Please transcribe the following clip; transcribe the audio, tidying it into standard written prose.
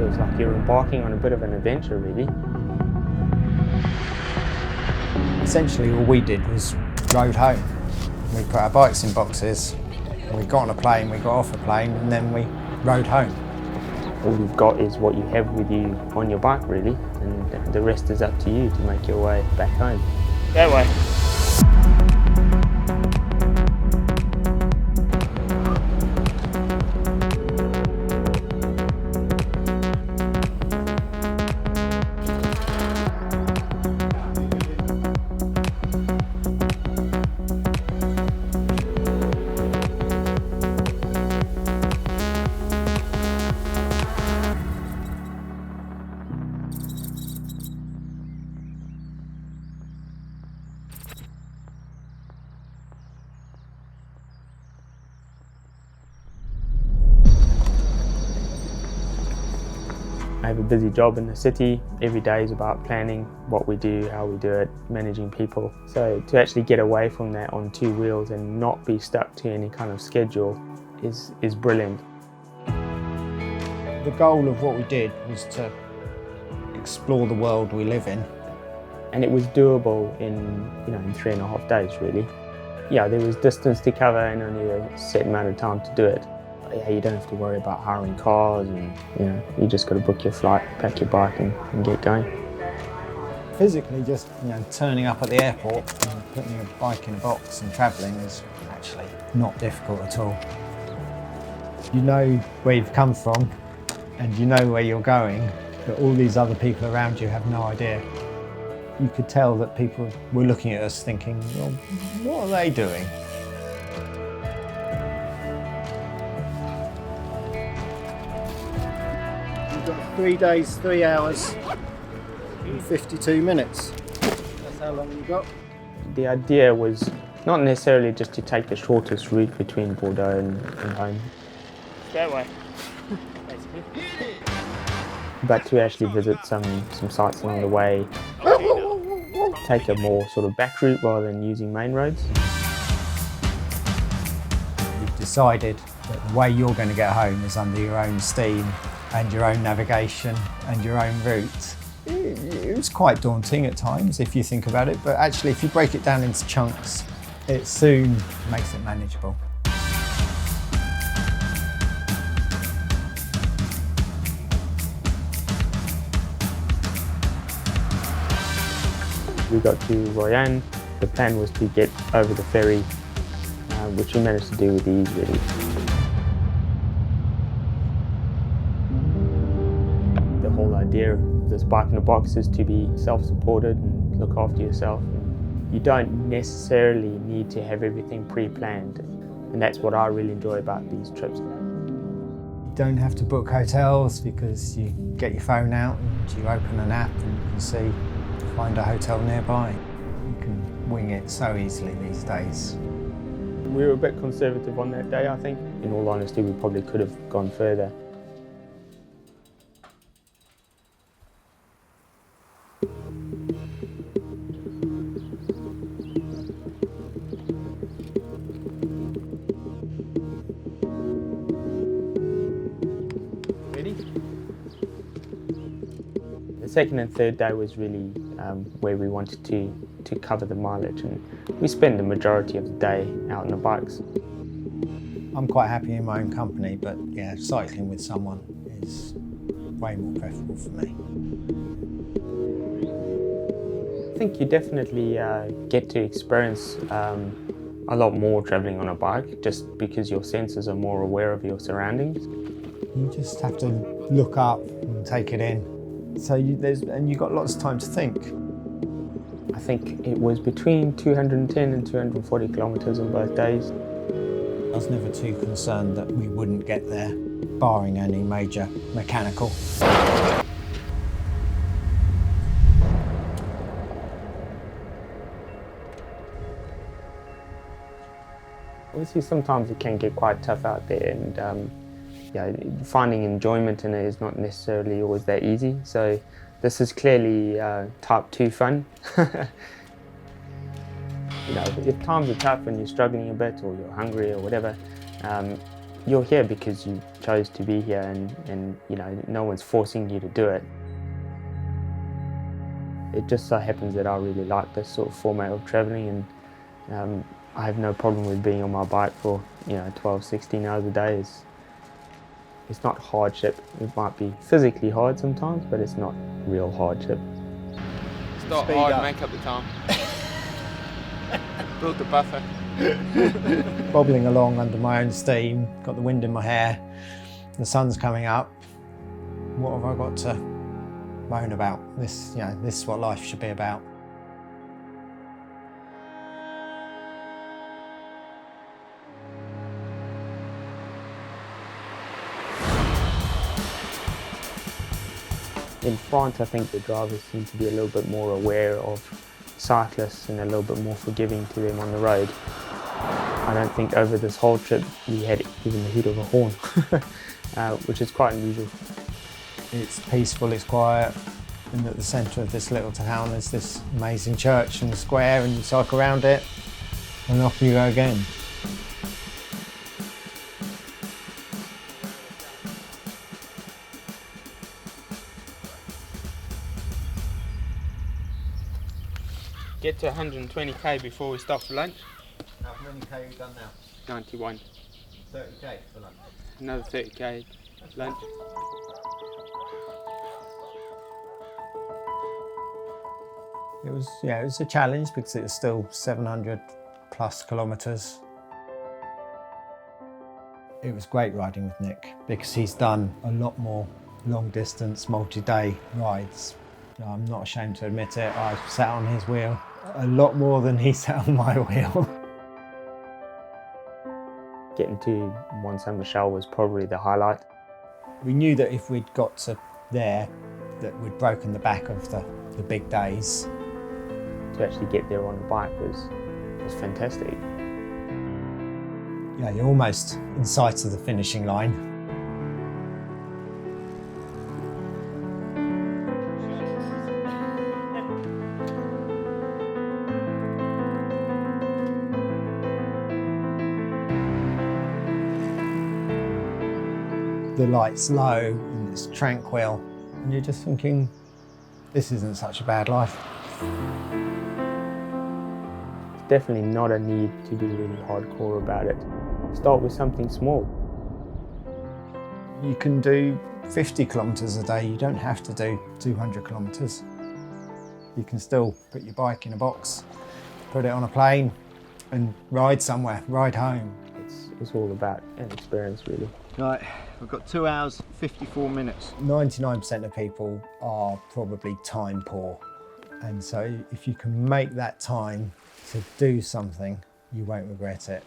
feels like you're embarking on a bit of an adventure, really. Essentially all we did was rode home. We put our bikes in boxes, we got on a plane, we got off a plane, and then we rode home. All you've got is what you have with you on your bike, really, and the rest is up to you to make your way back home. That way. I have a busy job in the city. Every day is about planning what we do, how we do it, managing people. So to actually get away from that on two wheels and not be stuck to any kind of schedule is brilliant. The goal of what we did was to explore the world we live in. And it was doable in 3.5 days, really. Yeah, there was distance to cover and only a set amount of time to do it. Yeah, you don't have to worry about hiring cars, and you just got to book your flight, pack your bike and get going. Physically, just turning up at the airport and putting your bike in a box and travelling is actually not difficult at all. You know where you've come from and you know where you're going, but all these other people around you have no idea. You could tell that people were looking at us thinking, well, what are they doing? We've got 3 days, 3 hours and 52 minutes. That's how long you got. The idea was not necessarily just to take the shortest route between Bordeaux and home. That way. But to actually visit some sites along the way, take a more sort of back route rather than using main roads. You've decided that the way you're going to get home is under your own steam and your own navigation and your own route. It was quite daunting at times if you think about it, but actually if you break it down into chunks, it soon makes it manageable. We got to Royan. The plan was to get over the ferry, which we managed to do with ease, really. The whole idea of this bike in a box is to be self-supported and look after yourself. You don't necessarily need to have everything pre-planned, and that's what I really enjoy about these trips. You don't have to book hotels because you get your phone out and you open an app and you can find a hotel nearby. You can wing it so easily these days. We were a bit conservative on that day, I think. In all honesty, we probably could have gone further. Ready? The second and third day was really where we wanted to cover the mileage, and we spend the majority of the day out on the bikes. I'm quite happy in my own company, but yeah, cycling with someone is way more preferable for me. I think you definitely get to experience a lot more travelling on a bike, just because your senses are more aware of your surroundings. You just have to look up and take it in. So you've got lots of time to think. I think it was between 210 and 240 kilometres on both days. I was never too concerned that we wouldn't get there, barring any major mechanical. Obviously, sometimes it can get quite tough out there, and finding enjoyment in it is not necessarily always that easy. So this is clearly type 2 fun. If times are tough and you're struggling a bit, or you're hungry or whatever, You're here because you chose to be here, and you know, no one's forcing you to do it. It just so happens that I really like this sort of format of travelling, and I have no problem with being on my bike for 12, 16 hours a day. It's not hardship. It might be physically hard sometimes, but it's not real hardship. Start hard, make up the time. Build the buffer. Bobbling along under my own steam, got the wind in my hair, the sun's coming up. What have I got to moan about? This is what life should be about. In France, I think the drivers seem to be a little bit more aware of cyclists and a little bit more forgiving to them on the road. I don't think over this whole trip we had even the hoot of a horn, which is quite unusual. It's peaceful, it's quiet, and at the centre of this little town is this amazing church and square, and you cycle around it, and off you go again. Get to 120k before we stop for lunch. How many K have you done now? 91. 30K for lunch. Another 30k lunch. It was a challenge because it was still 700 plus kilometres. It was great riding with Nick because he's done a lot more long distance, multi-day rides. I'm not ashamed to admit it, I've sat on his wheel a lot more than he sat on my wheel. Getting to Mont Saint-Michel was probably the highlight. We knew that if we'd got to there, that we'd broken the back of the big days. To actually get there on a bike was fantastic. Yeah, you're almost in sight of the finishing line. The light's low and it's tranquil, and you're just thinking, this isn't such a bad life. It's definitely not a need to be really hardcore about it. Start with something small. You can do 50 kilometres a day, you don't have to do 200 kilometres. You can still put your bike in a box, put it on a plane and ride somewhere, ride home. It's all about an experience, really. Right, we've got 2 hours, 54 minutes. 99% of people are probably time poor. And so if you can make that time to do something, you won't regret it.